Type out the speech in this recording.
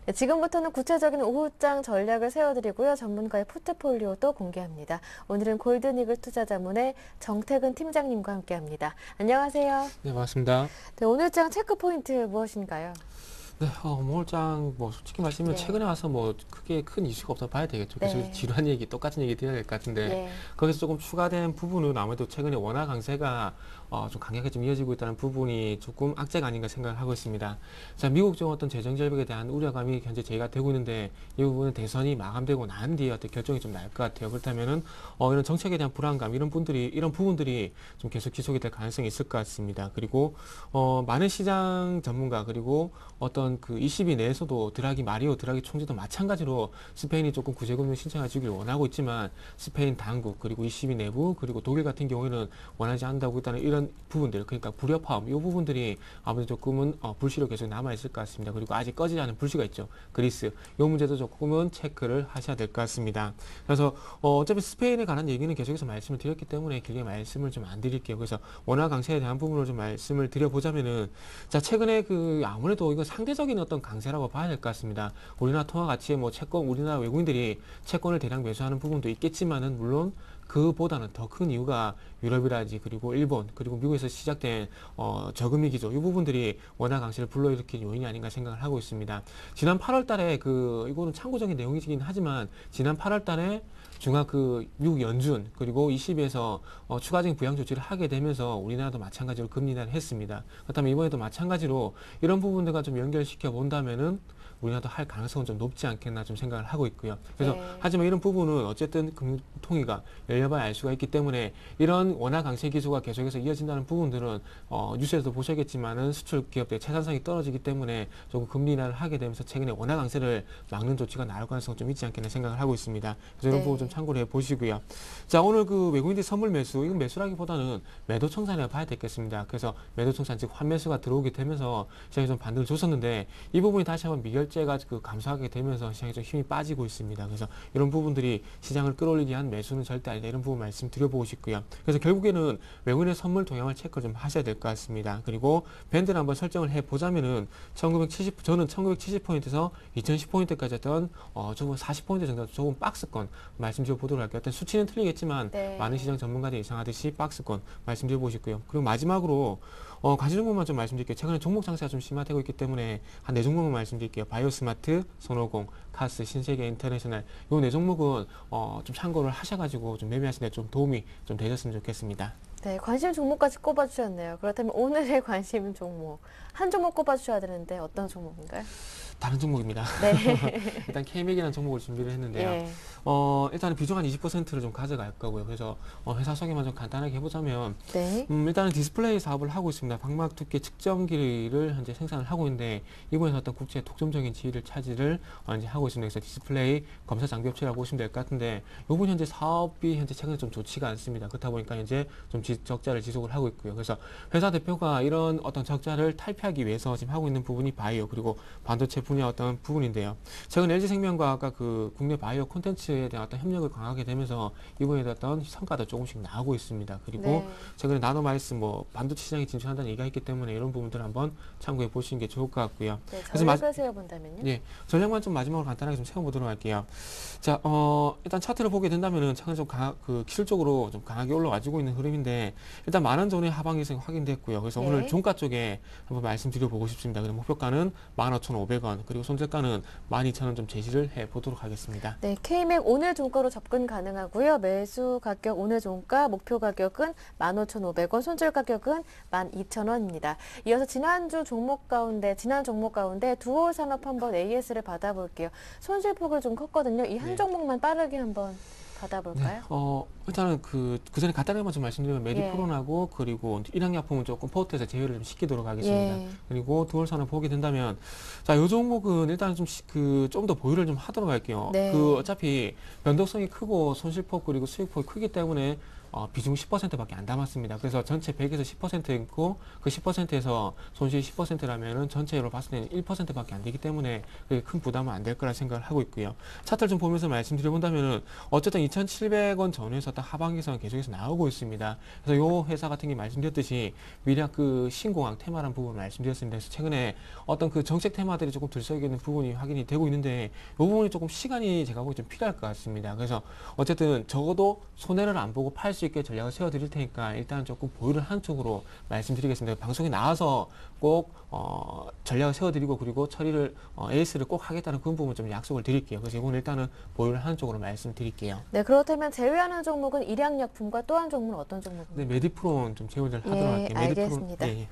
네, 지금부터는 구체적인 오후장 전략을 세워드리고요. 전문가의 포트폴리오도 공개합니다. 오늘은 골든이글 투자자문의 정태근 팀장님과 함께합니다. 안녕하세요. 네, 맞습니다. 네, 오늘장 체크 포인트 무엇인가요? 네, 오늘장 뭐 솔직히 말씀드리면 네. 최근에 와서 뭐 크게 큰 이슈가 없어 봐야 되겠죠. 계속 네. 지루한 얘기, 똑같은 얘기 드려야 될 것 같은데 예. 거기서 조금 추가된 부분은 아무래도 최근에 원화 강세가 좀 강하게 좀 이어지고 있다는 부분이 조금 악재가 아닌가 생각을 하고 있습니다. 자, 미국 쪽 어떤 재정 절벽에 대한 우려감이 현재 제기가 되고 있는데 이 부분은 대선이 마감되고 난 뒤에 어떤 결정이 좀 날 것 같아요. 그렇다면은 이런 정책에 대한 불안감 이런 부분들이 좀 계속 지속이 될 가능성이 있을 것 같습니다. 그리고 많은 시장 전문가 그리고 어떤 그 ECB 내에서도 마리오 드라기 총재도 마찬가지로 스페인이 조금 구제금융 신청해 주길 원하고 있지만 스페인 당국 그리고 ECB 내부 그리고 독일 같은 경우에는 원하지 않는다고 있다는 이런 부분들 그러니까 불협화음 이 부분들이 아무래도 조금은 불씨로 계속 남아 있을 것 같습니다. 그리고 아직 꺼지지 않은 불씨가 있죠. 그리스 이 문제도 조금은 체크를 하셔야 될 것 같습니다. 그래서 어차피 스페인에 관한 얘기는 계속해서 말씀을 드렸기 때문에 길게 말씀을 좀 안 드릴게요. 그래서 원화 강세에 대한 부분을 좀 말씀을 드려보자면은 자 최근에 그 아무래도 이건 상대적인 어떤 강세라고 봐야 될 것 같습니다. 우리나라 통화 가치에 뭐 채권 우리나라 외국인들이 채권을 대량 매수하는 부분도 있겠지만은 물론 그보다는 더 큰 이유가 유럽이라든지 그리고 일본 그리고 미국에서 시작된 저금리 기조 이 부분들이 원화 강세를 불러일으킨 요인이 아닌가 생각을 하고 있습니다. 지난 8월 달에 이거는 참고적인 내용이긴 하지만 지난 8월 달에 미국 연준 그리고 ECB에서 추가적인 부양 조치를 하게 되면서 우리나라도 마찬가지로 금리 인하를 했습니다. 그렇다면 이번에도 마찬가지로 이런 부분들과 좀 연결시켜 본다면은 우리나라도 할 가능성은 좀 높지 않겠나 좀 생각을 하고 있고요. 그래서 네. 하지만 이런 부분은 어쨌든 금융통위가 열려봐야 알 수가 있기 때문에 이런 원화 강세 기조가 계속해서 이어진다는 부분들은 뉴스에서도 보셨겠지만은 수출 기업들의 채산성이 떨어지기 때문에 조금 금리 인하를 하게 되면서 최근에 원화 강세를 막는 조치가 나올 가능성은 좀 있지 않겠나 생각을 하고 있습니다. 그래서 이런 네. 부분 좀 참고를 해보시고요. 자 오늘 그 외국인들 선물 매수 이건 매수라기보다는 매도 청산이라고 봐야 되겠습니다. 그래서 매도 청산 즉 환매수가 들어오게 되면서 시장이 좀 반등을 줬었는데 이 부분이 다시 한번 미결제가 감소하게 되면서 시장이 좀 힘이 빠지고 있습니다. 그래서 이런 부분들이 시장을 끌어올리기 위한 매수는 절대 아니다. 이런 부분 말씀드려보고 싶고요. 그래서 결국에는 외국인의 선물 동향을 체크를 좀 하셔야 될 것 같습니다. 그리고 밴드를 한번 설정을 해보자면은 저는 1970포인트에서 2010포인트까지 했던 조금 40포인트 정도 조금 박스권 말씀드려보도록 할게요. 어떤 수치는 틀리겠지만 네. 많은 시장 전문가들이 예상하듯이 박스권 말씀드려보고 싶고요. 그리고 마지막으로 관심 종목만 좀 말씀드릴게요. 최근에 종목 장세가 좀 심화되고 있기 때문에 한 네 종목만 말씀드릴게요. 바이오스마트, 손오공, 카스, 신세계 인터내셔널 요 네 종목은 좀 참고를 하셔가지고 좀 매매하시는 데 좀 도움이 좀 되셨으면 좋겠습니다. 네, 관심 종목까지 꼽아주셨네요. 그렇다면 오늘의 관심 종목 한 종목 꼽아주셔야 되는데 어떤 종목인가요? 다른 종목입니다. 네. 일단 K맥이라는 종목을 준비를 했는데요. 예. 일단은 비중 한 20%를 좀 가져갈 거고요. 그래서 회사 소개만 좀 간단하게 해보자면 네. 일단은 디스플레이 사업을 하고 있습니다. 방막 두께 측정기를 현재 생산을 하고 있는데 이번에서 어떤 국제 독점적인 지위를 차지를 이제 하고 있습니다. 그래서 디스플레이 검사 장비 업체라고 보시면 될 것 같은데 이번 현재 사업이 현재 최근에 좀 좋지가 않습니다. 그렇다 보니까 이제 좀 적자를 지속을 하고 있고요. 그래서 회사 대표가 이런 어떤 적자를 탈피하기 위해서 지금 하고 있는 부분이 바이오 그리고 반도체 분야 어떤 부분인데요. 최근 LG생명과 아까 그 국내 바이오 콘텐츠에 대한 어떤 협력을 강하게 되면서 이번에 어떤 성과도 조금씩 나오고 있습니다. 그리고 네. 최근에 나노마이스 반도체 시장에 진출한다는 얘기가 있기 때문에 이런 부분들을 한번 참고해 보시는 게 좋을 것 같고요. 네, 그래서 전략을 세워본다면요? 예, 전략만 좀 마지막으로 간단하게 좀 세워보도록 할게요. 자, 일단 차트를 보게 된다면은 최근 좀 기술적으로 좀 강하게 올라와주고 있는 흐름인데 일단 만원 전후의 하방일성이 확인됐고요. 그래서 네. 오늘 종가 쪽에 한번 말씀드려보고 싶습니다. 그럼 목표가는 15,500원 그리고 손절가는 12,000원 좀 제시를 해보도록 하겠습니다. 네, K맥 오늘 종가로 접근 가능하고요. 매수 가격 오늘 종가, 목표 가격은 15,500원, 손절 가격은 12,000원입니다. 이어서 지난 종목 가운데 두올 산업 한번 AS를 받아볼게요. 손실폭을 좀 컸거든요. 이 한 네. 종목만 빠르게 한번 받아볼까요? 일단은 그 전에 간단하게만 좀 말씀드리면 예. 메디프론하고 그리고 일양약품은 조금 포트에서 제외를 좀 시키도록 하겠습니다. 예. 그리고 두월산업 보게 된다면 자, 요 종목은 일단 좀 더 보유를 좀 하도록 할게요. 네. 어차피 변동성이 크고 손실폭 그리고 수익폭이 크기 때문에 비중 10%밖에 안 담았습니다. 그래서 전체 100에서 10% 있고 그 10%에서 손실이 10%라면은 전체로 봤을 때는 1%밖에 안 되기 때문에 그게 큰 부담은 안 될 거라 생각을 하고 있고요. 차트를 좀 보면서 말씀드려본다면은 어쨌든 2,700원 전후에서 딱 하반기선 계속해서 나오고 있습니다. 그래서 요 회사 같은 게 말씀드렸듯이 미략 그 신공항 테마라는 부분을 말씀드렸습니다. 그래서 최근에 어떤 그 정책 테마들이 조금 들썩이게 있는 부분이 확인이 되고 있는데 이 부분이 조금 시간이 제가 보기 좀 필요할 것 같습니다. 그래서 어쨌든 적어도 손해를 안 보고 팔 수 있게 전략을 세워드릴 테니까 일단 조금 보유를 하는 쪽으로 말씀드리겠습니다. 방송에 나와서 꼭 전략을 세워드리고 그리고 처리를 에이스를 꼭 하겠다는 그런 부분 좀 약속을 드릴게요. 그래서 이건 일단은 보유를 하는 쪽으로 말씀드릴게요. 네, 그렇다면 제외하는 종목은 일양약품과 또 한 종목은 어떤 종목입니까? 네, 메디프론 좀 제외를 하도록 할게요. 알겠습니다. 예, 예.